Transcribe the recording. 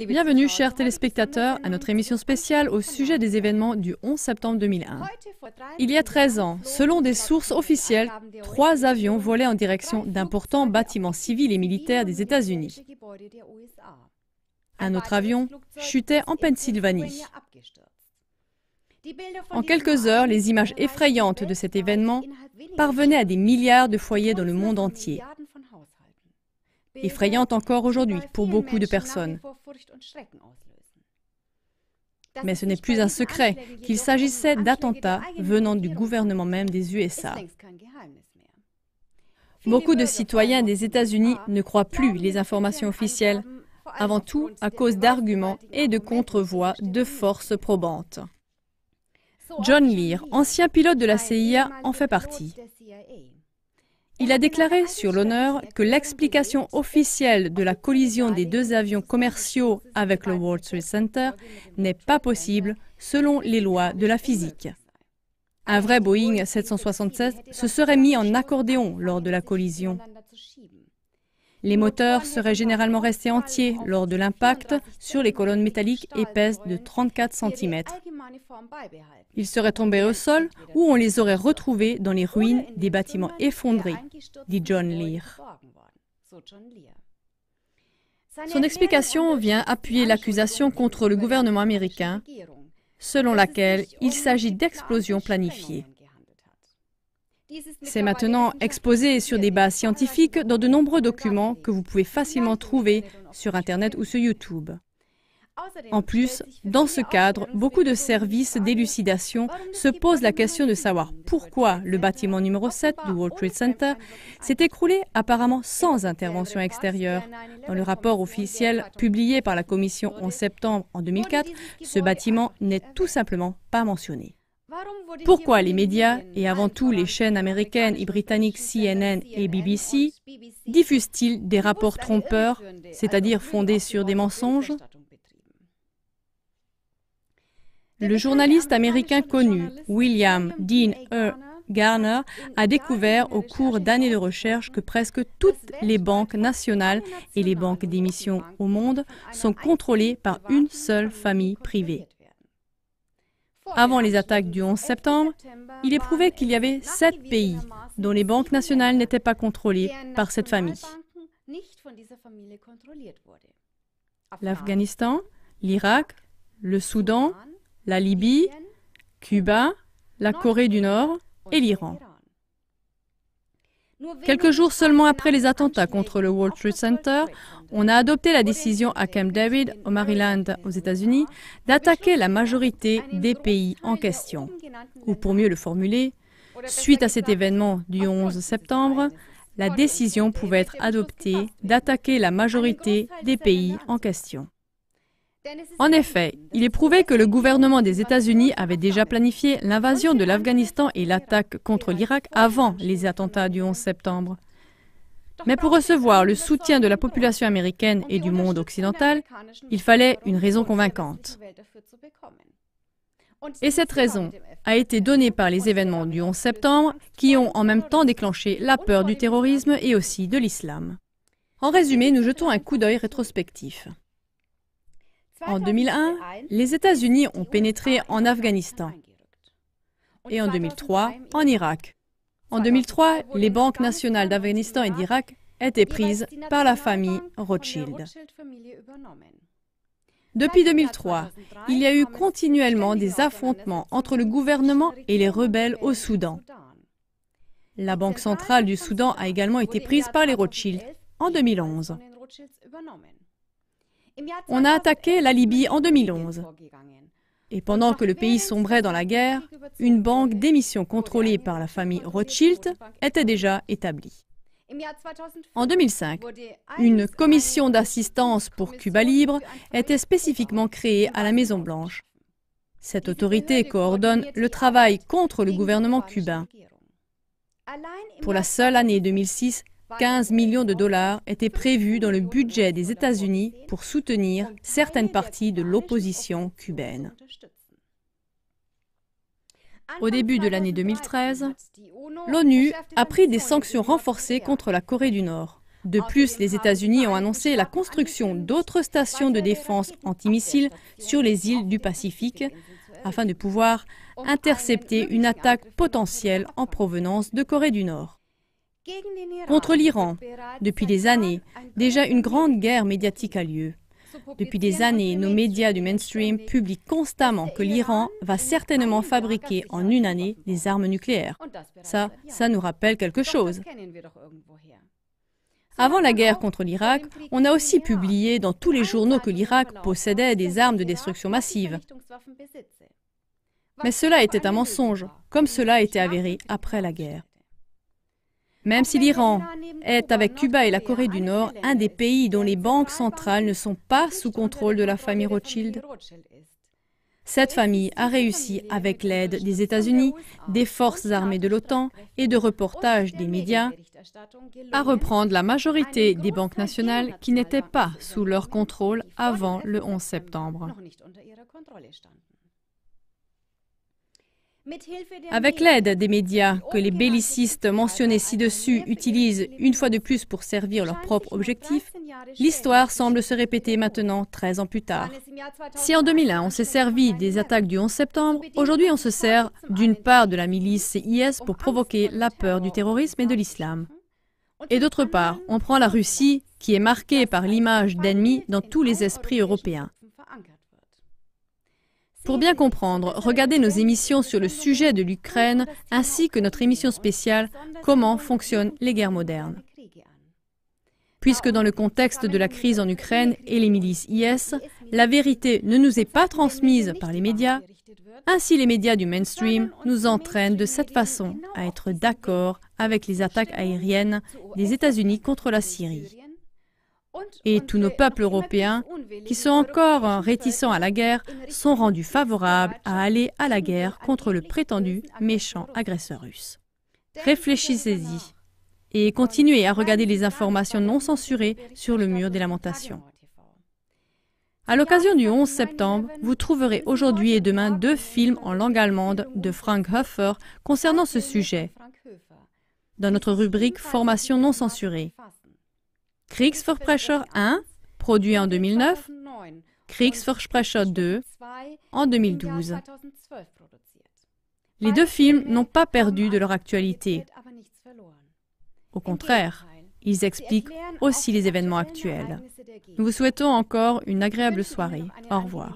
Bienvenue, chers téléspectateurs, à notre émission spéciale au sujet des événements du 11 septembre 2001. Il y a 13 ans, selon des sources officielles, 3 avions volaient en direction d'importants bâtiments civils et militaires des États-Unis. Un autre avion chutait en Pennsylvanie. En quelques heures, les images effrayantes de cet événement parvenaient à des milliards de foyers dans le monde entier. Effrayante encore aujourd'hui pour beaucoup de personnes. Mais ce n'est plus un secret qu'il s'agissait d'attentats venant du gouvernement même des USA. Beaucoup de citoyens des États-Unis ne croient plus les informations officielles, avant tout à cause d'arguments et de contre-voix de forces probantes. John Lear, ancien pilote de la CIA, en fait partie. Il a déclaré sur l'honneur que l'explication officielle de la collision des 2 avions commerciaux avec le World Trade Center n'est pas possible selon les lois de la physique. Un vrai Boeing 767 se serait mis en accordéon lors de la collision. Les moteurs seraient généralement restés entiers lors de l'impact sur les colonnes métalliques épaisses de 34 cm. Ils seraient tombés au sol ou on les aurait retrouvés dans les ruines des bâtiments effondrés, dit John Lear. Son explication vient appuyer l'accusation contre le gouvernement américain, selon laquelle il s'agit d'explosions planifiées. C'est maintenant exposé sur des bases scientifiques dans de nombreux documents que vous pouvez facilement trouver sur Internet ou sur YouTube. En plus, dans ce cadre, beaucoup de services d'élucidation se posent la question de savoir pourquoi le bâtiment numéro 7 du World Trade Center s'est écroulé apparemment sans intervention extérieure. Dans le rapport officiel publié par la Commission en septembre en 2004, ce bâtiment n'est tout simplement pas mentionné. Pourquoi les médias, et avant tout les chaînes américaines et britanniques CNN et BBC, diffusent-ils des rapports trompeurs, c'est-à-dire fondés sur des mensonges? Le journaliste américain connu, William Dean Garner, a découvert au cours d'années de recherche que presque toutes les banques nationales et les banques d'émission au monde sont contrôlées par une seule famille privée. Avant les attaques du 11 septembre, il est prouvé qu'il y avait 7 pays dont les banques nationales n'étaient pas contrôlées par cette famille. L'Afghanistan, l'Irak, le Soudan, la Libye, Cuba, la Corée du Nord et l'Iran. Quelques jours seulement après les attentats contre le World Trade Center, on a adopté la décision à Camp David, au Maryland, aux États-Unis, d'attaquer la majorité des pays en question. Ou pour mieux le formuler, suite à cet événement du 11 septembre, la décision pouvait être adoptée d'attaquer la majorité des pays en question. En effet, il est prouvé que le gouvernement des États-Unis avait déjà planifié l'invasion de l'Afghanistan et l'attaque contre l'Irak avant les attentats du 11 septembre. Mais pour recevoir le soutien de la population américaine et du monde occidental, il fallait une raison convaincante. Et cette raison a été donnée par les événements du 11 septembre qui ont en même temps déclenché la peur du terrorisme et aussi de l'islam. En résumé, nous jetons un coup d'œil rétrospectif. En 2001, les États-Unis ont pénétré en Afghanistan et en 2003, en Irak. En 2003, les banques nationales d'Afghanistan et d'Irak étaient prises par la famille Rothschild. Depuis 2003, il y a eu continuellement des affrontements entre le gouvernement et les rebelles au Soudan. La Banque centrale du Soudan a également été prise par les Rothschild en 2011. On a attaqué la Libye en 2011. Et pendant que le pays sombrait dans la guerre, une banque d'émission contrôlée par la famille Rothschild était déjà établie. En 2005, une commission d'assistance pour Cuba libre était spécifiquement créée à la Maison-Blanche. Cette autorité coordonne le travail contre le gouvernement cubain. Pour la seule année 2006, 15 millions de dollars étaient prévus dans le budget des États-Unis pour soutenir certaines parties de l'opposition cubaine. Au début de l'année 2013, l'ONU a pris des sanctions renforcées contre la Corée du Nord. De plus, les États-Unis ont annoncé la construction d'autres stations de défense antimissiles sur les îles du Pacifique afin de pouvoir intercepter une attaque potentielle en provenance de Corée du Nord. Contre l'Iran, depuis des années, déjà une grande guerre médiatique a lieu. Depuis des années, nos médias du mainstream publient constamment que l'Iran va certainement fabriquer en une année des armes nucléaires. Ça nous rappelle quelque chose. Avant la guerre contre l'Irak, on a aussi publié dans tous les journaux que l'Irak possédait des armes de destruction massive. Mais cela était un mensonge, comme cela a été avéré après la guerre. Même si l'Iran est, avec Cuba et la Corée du Nord, un des pays dont les banques centrales ne sont pas sous contrôle de la famille Rothschild, cette famille a réussi, avec l'aide des États-Unis, des forces armées de l'OTAN et de reportages des médias, à reprendre la majorité des banques nationales qui n'étaient pas sous leur contrôle avant le 11 septembre. Avec l'aide des médias que les bellicistes mentionnés ci-dessus utilisent une fois de plus pour servir leurs propres objectifs, l'histoire semble se répéter maintenant 13 ans plus tard. Si en 2001 on s'est servi des attaques du 11 septembre, aujourd'hui on se sert d'une part de la milice IS pour provoquer la peur du terrorisme et de l'islam. Et d'autre part, on prend la Russie qui est marquée par l'image d'ennemi dans tous les esprits européens. Pour bien comprendre, regardez nos émissions sur le sujet de l'Ukraine ainsi que notre émission spéciale « Comment fonctionnent les guerres modernes ». Puisque dans le contexte de la crise en Ukraine et les milices IS, la vérité ne nous est pas transmise par les médias, ainsi les médias du mainstream nous entraînent de cette façon à être d'accord avec les attaques aériennes des États-Unis contre la Syrie. Et tous nos peuples européens, qui sont encore réticents à la guerre, sont rendus favorables à aller à la guerre contre le prétendu méchant agresseur russe. Réfléchissez-y et continuez à regarder les informations non censurées sur le mur des lamentations. À l'occasion du 11 septembre, vous trouverez aujourd'hui et demain 2 films en langue allemande de Frank Höfer concernant ce sujet, dans notre rubrique Formation non censurée. Kriegsverbrecher 1, produit en 2009, Kriegsverbrecher 2, en 2012. Les 2 films n'ont pas perdu de leur actualité. Au contraire, ils expliquent aussi les événements actuels. Nous vous souhaitons encore une agréable soirée. Au revoir.